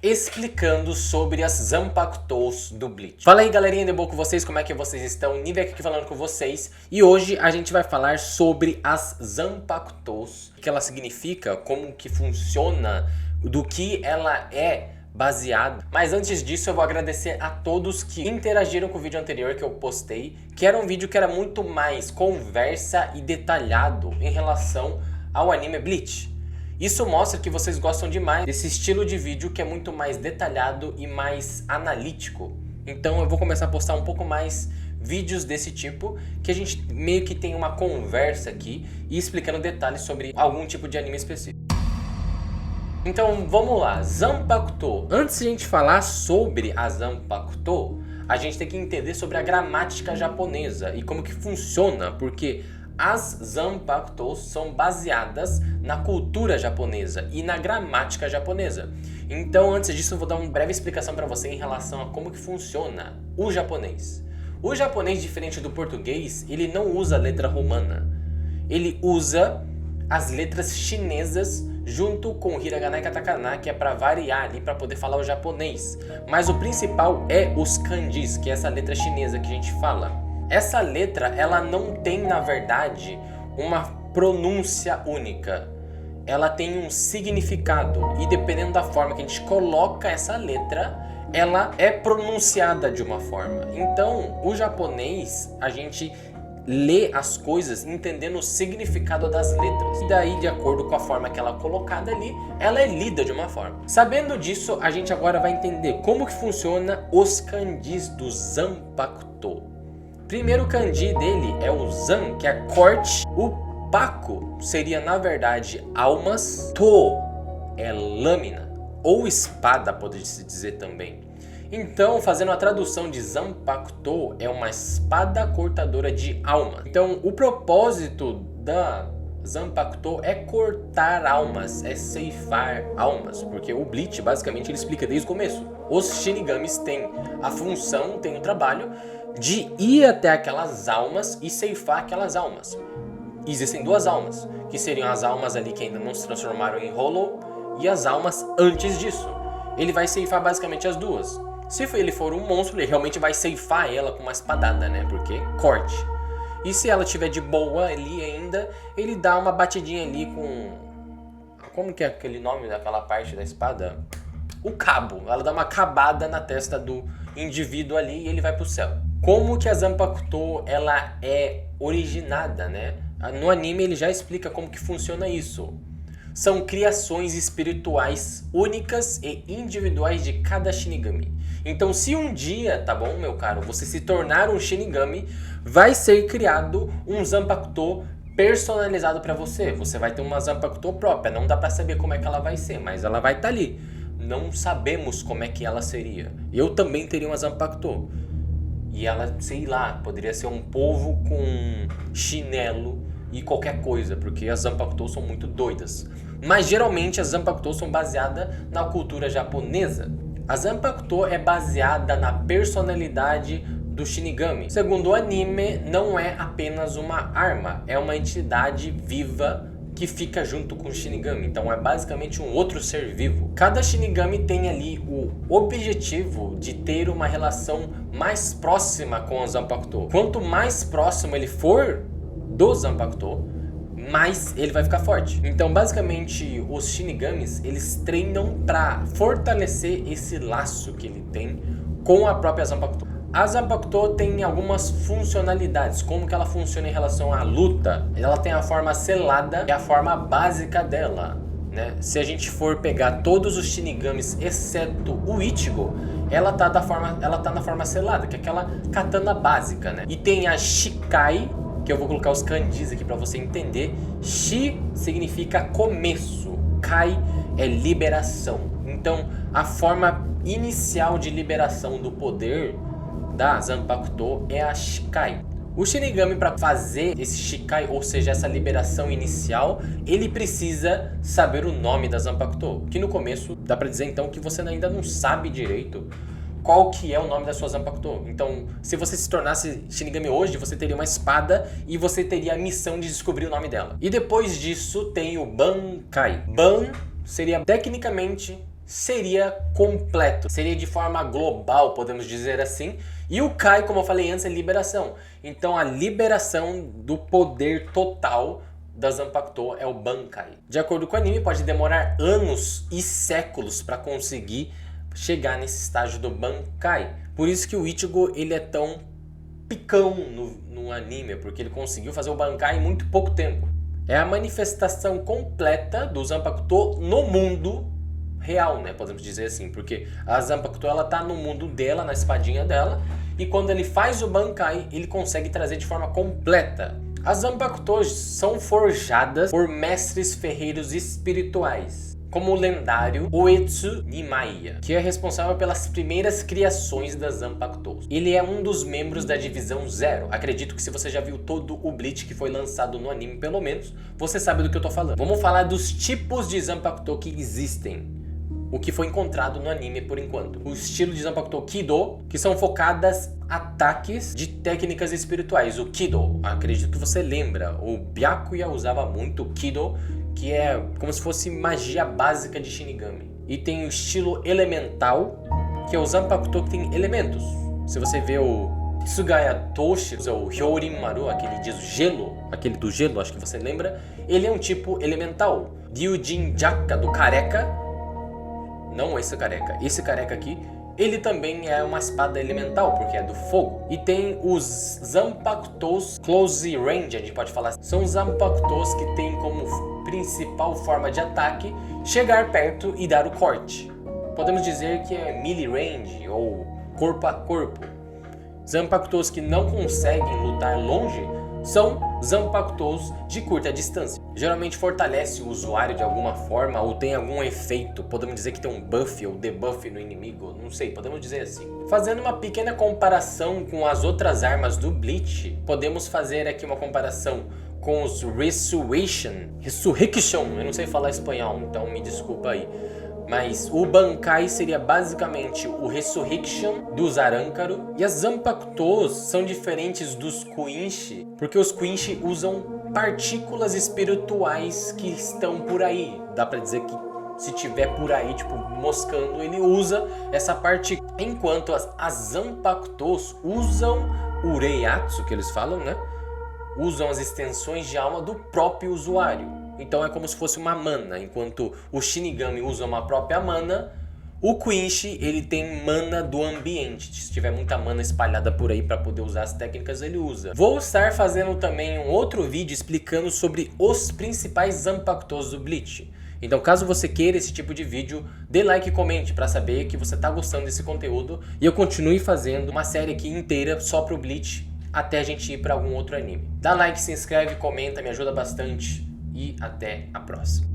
explicando sobre as Zanpakutos do Bleach. Fala aí galerinha, de boa com vocês, como é que vocês estão? Nivek aqui falando com vocês. E hoje a gente vai falar sobre as Zanpakutos, o que ela significa, como que funciona, do que ela é baseada. Mas antes disso eu vou agradecer a todos que interagiram com o vídeo anterior que eu postei, que era um vídeo que era muito mais conversa e detalhado em relação ao anime Bleach. Isso mostra que vocês gostam demais desse estilo de vídeo que é muito mais detalhado e mais analítico. Então eu vou começar a postar um pouco mais vídeos desse tipo, que a gente meio que tem uma conversa aqui e explicando detalhes sobre algum tipo de anime específico. Então vamos lá, Zanpakuto. Antes de a gente falar sobre a Zanpakuto, a gente tem que entender sobre a gramática japonesa e como que funciona, porque as Zanpakutos são baseadas na cultura japonesa e na gramática japonesa. Então, antes disso, eu vou dar uma breve explicação para você em relação a como que funciona o japonês. O japonês, diferente do português, ele não usa a letra romana. Ele usa as letras chinesas junto com o hiragana e katakana, que é para variar ali, para poder falar o japonês. Mas o principal é os kanjis, que é essa letra chinesa que a gente fala. Essa letra, ela não tem, na verdade, uma pronúncia única. Ela tem um significado e dependendo da forma que a gente coloca essa letra, ela é pronunciada de uma forma. Então, o japonês, a gente lê as coisas entendendo o significado das letras. E daí, de acordo com a forma que ela é colocada ali, ela é lida de uma forma. Sabendo disso, a gente agora vai entender como que funciona os kanjis do Zanpakuto. Primeiro kanji dele é o Zan, que é corte. O Paku seria, na verdade, almas. To é lâmina, ou espada, pode-se dizer também. Então, fazendo a tradução de Zanpakuto, é uma espada cortadora de almas. Então, o propósito da Zanpakuto é cortar almas, é ceifar almas, porque o Bleach, basicamente, ele explica desde o começo. Os Shinigamis têm a função, têm o trabalho de ir até aquelas almas e ceifar aquelas almas. Existem duas almas, que seriam as almas ali que ainda não se transformaram em Hollow e as almas antes disso. Ele vai ceifar basicamente as duas. Se ele for um monstro, ele realmente vai ceifar ela com uma espadada, né? Porque corte. E se ela estiver de boa ali ainda, ele dá uma batidinha ali com... Como que é aquele nome daquela parte da espada? O cabo. Ela dá uma cabada na testa do indivíduo ali e ele vai pro céu. Como que a Zanpakuto ela é originada, né? No anime ele já explica como que funciona isso. São criações espirituais únicas e individuais de cada Shinigami. Então se um dia, tá bom, meu caro, você se tornar um Shinigami, vai ser criado um Zanpakuto personalizado para você. Você vai ter uma Zanpakuto própria, não dá para saber como é que ela vai ser, mas ela vai estar ali. Não sabemos como é que ela seria. Eu também teria uma Zanpakuto. E ela, sei lá, poderia ser um polvo com chinelo e qualquer coisa, porque as Zanpakutos são muito doidas. Mas geralmente as Zanpakutos são baseadas na cultura japonesa. A Zanpakuto é baseada na personalidade do Shinigami. Segundo o anime, não é apenas uma arma, é uma entidade viva que fica junto com o Shinigami. Então é basicamente um outro ser vivo. Cada Shinigami tem ali o objetivo de ter uma relação mais próxima com o Zanpakuto. Quanto mais próximo ele for do Zanpakuto, mais ele vai ficar forte. Então basicamente os Shinigamis, eles treinam para fortalecer esse laço que ele tem com a própria Zanpakuto. A Zanpakuto tem algumas funcionalidades, como que ela funciona em relação à luta. Ela tem a forma selada, que é a forma básica dela, né? Se a gente for pegar todos os Shinigamis, exceto o Ichigo, ela tá na forma selada, que é aquela katana básica, né? E tem a Shikai, que eu vou colocar os kanjis aqui para você entender. Shi significa começo, Kai é liberação. Então, a forma inicial de liberação do poder da Zanpakuto é a Shikai. O Shinigami, para fazer esse Shikai, ou seja, essa liberação inicial, ele precisa saber o nome da Zanpakuto. Que no começo dá para dizer então que você ainda não sabe direito qual que é o nome da sua Zanpakuto. Então, se você se tornasse Shinigami hoje, você teria uma espada e você teria a missão de descobrir o nome dela. E depois disso tem o Bankai. Ban seria tecnicamente seria completo, seria de forma global, podemos dizer assim. E o Kai, como eu falei antes, é liberação. Então a liberação do poder total da Zanpakuto é o Bankai. De acordo com o anime, pode demorar anos e séculos para conseguir chegar nesse estágio do Bankai. Por isso que o Ichigo ele é tão picão no anime, porque ele conseguiu fazer o Bankai em muito pouco tempo. É a manifestação completa do Zanpakuto no mundo real, né? Podemos dizer assim, porque a Zanpakuto ela tá no mundo dela, na espadinha dela, e quando ele faz o Bankai, ele consegue trazer de forma completa. As Zanpakutos são forjadas por mestres ferreiros espirituais, como o lendário Uetsu Nimaiya, que é responsável pelas primeiras criações das Zanpakutos. Ele é um dos membros da divisão Zero. Acredito que se você já viu todo o Bleach que foi lançado no anime, pelo menos, você sabe do que eu tô falando. Vamos falar dos tipos de Zanpakuto que existem. O que foi encontrado no anime por enquanto. O estilo de Zanpakuto Kido, que são focadas ataques de técnicas espirituais. O Kido, acredito que você lembra, o Byakuya usava muito o Kido, que é como se fosse magia básica de Shinigami. E tem o estilo elemental, que é o Zanpakuto que tem elementos. Se você vê o Tsugaya Toshi, o Hyorin Maru, aquele de gelo, aquele do gelo, acho que você lembra, ele é um tipo elemental. Ryujin Jakka do careca, não esse careca aqui, ele também é uma espada elemental, porque é do fogo. E tem os Zanpakutos Close Range, a gente pode falar. São os Zanpakutos que tem como principal forma de ataque chegar perto e dar o corte. Podemos dizer que é melee range ou corpo a corpo. Zanpakutos que não conseguem lutar longe são Zanpakutos de curta distância. Geralmente fortalece o usuário de alguma forma ou tem algum efeito. Podemos dizer que tem um buff ou debuff no inimigo, não sei, podemos dizer assim. Fazendo uma pequena comparação com as outras armas do Bleach, podemos fazer aqui uma comparação com os Resurrection, eu não sei falar espanhol, então me desculpa aí. Mas o Bankai seria basicamente o Resurrection dos Arankaro. E as Zanpakutos são diferentes dos Kuinshi, porque os Kuinshi usam partículas espirituais que estão por aí. Dá pra dizer que se tiver por aí, tipo, moscando, ele usa essa partícula. Enquanto as Zanpakutos usam o Reiatsu, que eles falam, né? Usam as extensões de alma do próprio usuário. Então é como se fosse uma mana. Enquanto o Shinigami usa uma própria mana, o Kuinshi ele tem mana do ambiente. Se tiver muita mana espalhada por aí para poder usar as técnicas, ele usa. Vou estar fazendo também um outro vídeo explicando sobre os principais Zanpakutos do Bleach. Então caso você queira esse tipo de vídeo, dê like e comente para saber que você está gostando desse conteúdo. E eu continue fazendo uma série aqui inteira só pro Bleach, até a gente ir para algum outro anime. Dá like, se inscreve, comenta, me ajuda bastante. E até a próxima.